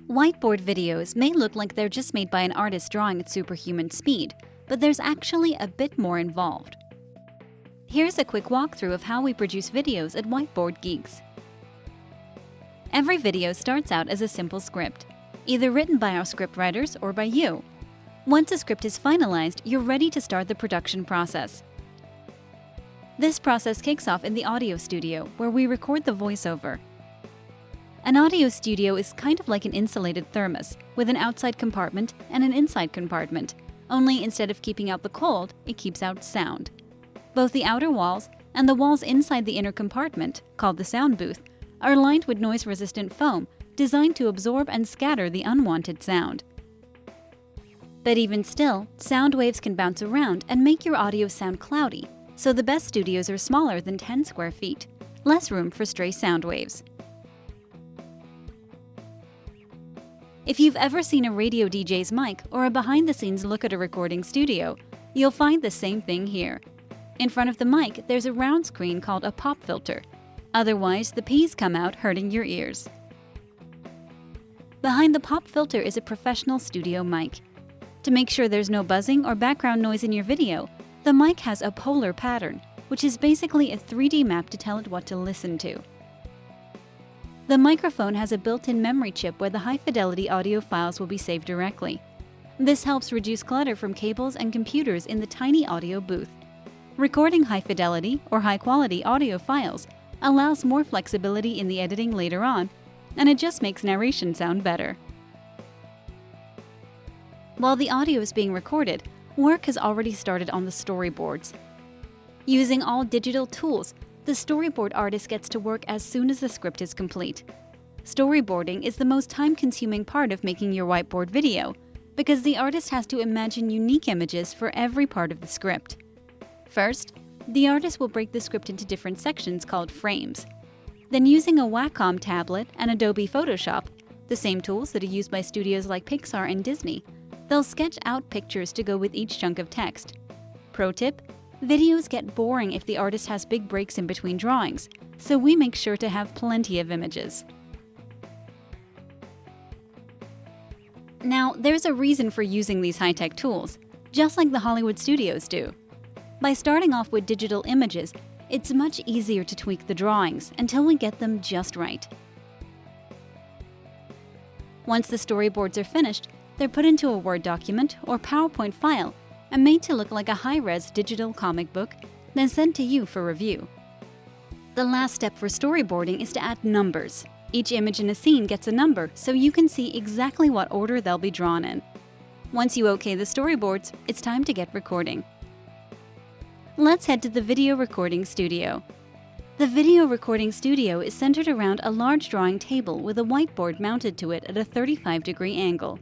Whiteboard videos may look like they're just made by an artist drawing at superhuman speed, but there's actually a bit more involved. Here's a quick walkthrough of how we produce videos at Whiteboard Geeks. Every video starts out as a simple script, either written by our scriptwriters or by you. Once a script is finalized, you're ready to start the production process. This process kicks off in the audio studio, where we record the voiceover. An audio studio is kind of like an insulated thermos, with an outside compartment and an inside compartment, only instead of keeping out the cold, it keeps out sound. Both the outer walls and the walls inside the inner compartment, called the sound booth, are lined with noise-resistant foam designed to absorb and scatter the unwanted sound. But even still, sound waves can bounce around and make your audio sound cloudy, so the best studios are smaller than 10 square feet, less room for stray sound waves. If you've ever seen a radio DJ's mic or a behind-the-scenes look at a recording studio, you'll find the same thing here. In front of the mic, there's a round screen called a pop filter. Otherwise, the P's come out hurting your ears. Behind the pop filter is a professional studio mic. To make sure there's no buzzing or background noise in your video, the mic has a polar pattern, which is basically a 3D map to tell it what to listen to. The microphone has a built-in memory chip where the high-fidelity audio files will be saved directly. This helps reduce clutter from cables and computers in the tiny audio booth. Recording high-fidelity or high-quality audio files allows more flexibility in the editing later on, and it just makes narration sound better. While the audio is being recorded, work has already started on the storyboards. Using all digital tools, the storyboard artist gets to work as soon as the script is complete. Storyboarding is the most time-consuming part of making your whiteboard video, because the artist has to imagine unique images for every part of the script. First, the artist will break the script into different sections called frames. Then, using a Wacom tablet and Adobe Photoshop, the same tools that are used by studios like Pixar and Disney, they'll sketch out pictures to go with each chunk of text. Pro tip: videos get boring if the artist has big breaks in between drawings, so we make sure to have plenty of images. Now, there's a reason for using these high-tech tools, just like the Hollywood studios do. By starting off with digital images, it's much easier to tweak the drawings until we get them just right. Once the storyboards are finished, they're put into a Word document or PowerPoint file and made to look like a high-res digital comic book, then sent to you for review. The last step for storyboarding is to add numbers. Each image in a scene gets a number, so you can see exactly what order they'll be drawn in. Once you OK the storyboards, it's time to get recording. Let's head to the video recording studio. The video recording studio is centered around a large drawing table with a whiteboard mounted to it at a 35-degree angle.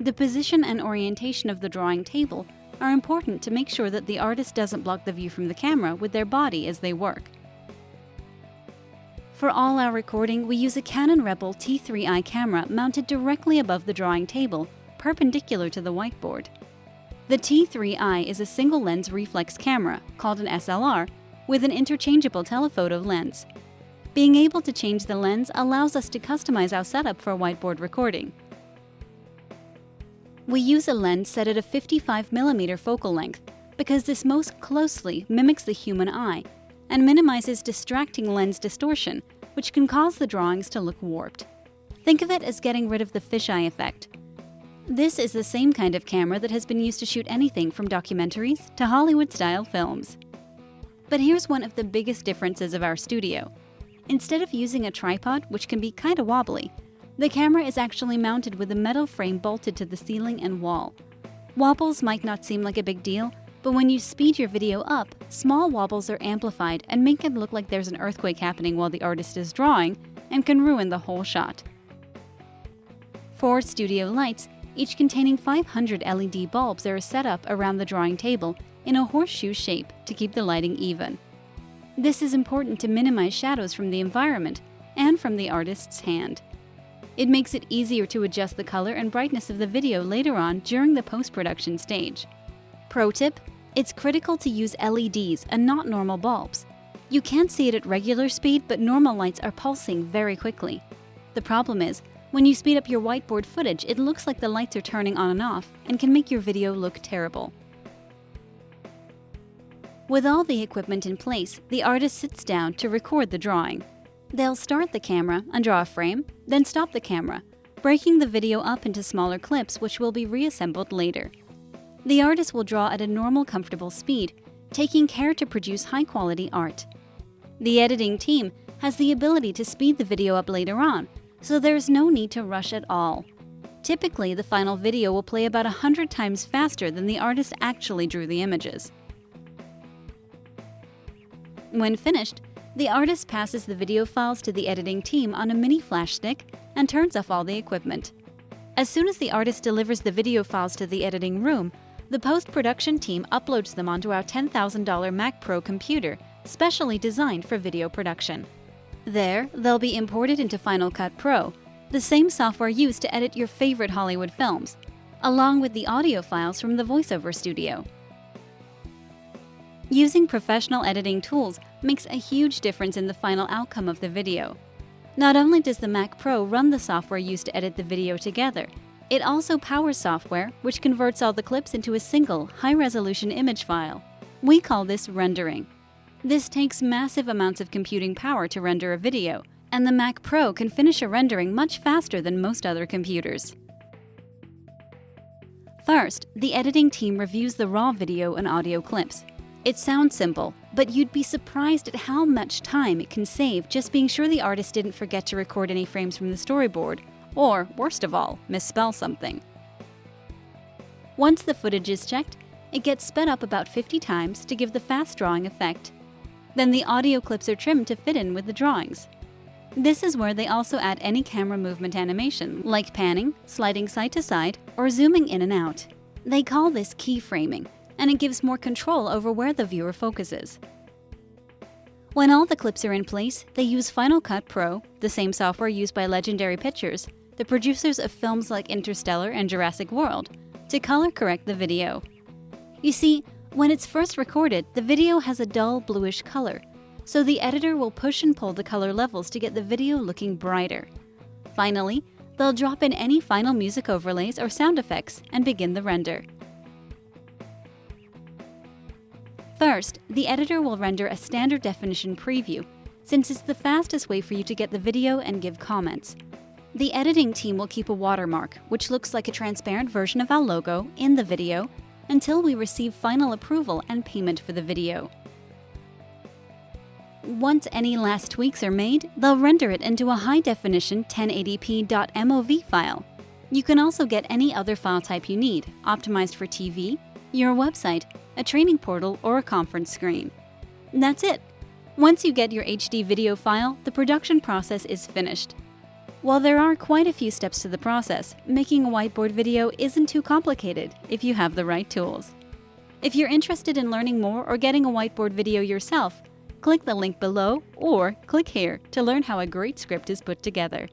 The position and orientation of the drawing table are important to make sure that the artist doesn't block the view from the camera with their body as they work. For all our recording, we use a Canon Rebel T3i camera mounted directly above the drawing table, perpendicular to the whiteboard. The T3i is a single-lens reflex camera, called an SLR, with an interchangeable telephoto lens. Being able to change the lens allows us to customize our setup for whiteboard recording. We use a lens set at a 55mm focal length because this most closely mimics the human eye and minimizes distracting lens distortion, which can cause the drawings to look warped. Think of it as getting rid of the fisheye effect. This is the same kind of camera that has been used to shoot anything from documentaries to Hollywood-style films. But here's one of the biggest differences of our studio. Instead of using a tripod, which can be kinda wobbly, the camera is actually mounted with a metal frame bolted to the ceiling and wall. Wobbles might not seem like a big deal, but when you speed your video up, small wobbles are amplified and make it look like there's an earthquake happening while the artist is drawing and can ruin the whole shot. 4 studio lights, each containing 500 LED bulbs, are set up around the drawing table in a horseshoe shape to keep the lighting even. This is important to minimize shadows from the environment and from the artist's hand. It makes it easier to adjust the color and brightness of the video later on during the post-production stage. Pro tip: it's critical to use LEDs and not normal bulbs. You can't see it at regular speed, but normal lights are pulsing very quickly. The problem is, When you speed up your whiteboard footage, it looks like the lights are turning on and off and can make your video look terrible. With all the equipment in place, the artist sits down to record the drawing. They'll start the camera and draw a frame, then stop the camera, breaking the video up into smaller clips which will be reassembled later. The artist will draw at a normal, comfortable speed, taking care to produce high-quality art. The editing team has the ability to speed the video up later on, so there's no need to rush at all. Typically, the final video will play about 100 times faster than the artist actually drew the images. When finished, the artist passes the video files to the editing team on a mini flash stick and turns off all the equipment. As soon as the artist delivers the video files to the editing room, the post-production team uploads them onto our $10,000 Mac Pro computer, specially designed for video production. There, they'll be imported into Final Cut Pro, the same software used to edit your favorite Hollywood films, along with the audio files from the voiceover studio. Using professional editing tools makes a huge difference in the final outcome of the video. Not only does the Mac Pro run the software used to edit the video together, it also powers software which converts all the clips into a single, high-resolution image file. We call this rendering. This takes massive amounts of computing power to render a video, and the Mac Pro can finish a rendering much faster than most other computers. First, the editing team reviews the raw video and audio clips. It sounds simple, but you'd be surprised at how much time it can save just being sure the artist didn't forget to record any frames from the storyboard, or, worst of all, misspell something. Once the footage is checked, it gets sped up about 50 times to give the fast drawing effect. Then the audio clips are trimmed to fit in with the drawings. This is where they also add any camera movement animation, like panning, sliding side to side, or zooming in and out. They call this keyframing, and it gives more control over where the viewer focuses. When all the clips are in place, they use Final Cut Pro, the same software used by Legendary Pictures, the producers of films like Interstellar and Jurassic World, to color correct the video. You see, when it's first recorded, the video has a dull bluish color, so the editor will push and pull the color levels to get the video looking brighter. Finally, they'll drop in any final music overlays or sound effects and begin the render. First, the editor will render a standard definition preview, since it's the fastest way for you to get the video and give comments. The editing team will keep a watermark, which looks like a transparent version of our logo, in the video, until we receive final approval and payment for the video. Once any last tweaks are made, they'll render it into a high-definition 1080p.mov file. You can also get any other file type you need, optimized for TV, your website, a training portal, or a conference screen. That's it! Once you get your HD video file, the production process is finished. While there are quite a few steps to the process, making a whiteboard video isn't too complicated if you have the right tools. If you're interested in learning more or getting a whiteboard video yourself, click the link below or click here to learn how a great script is put together.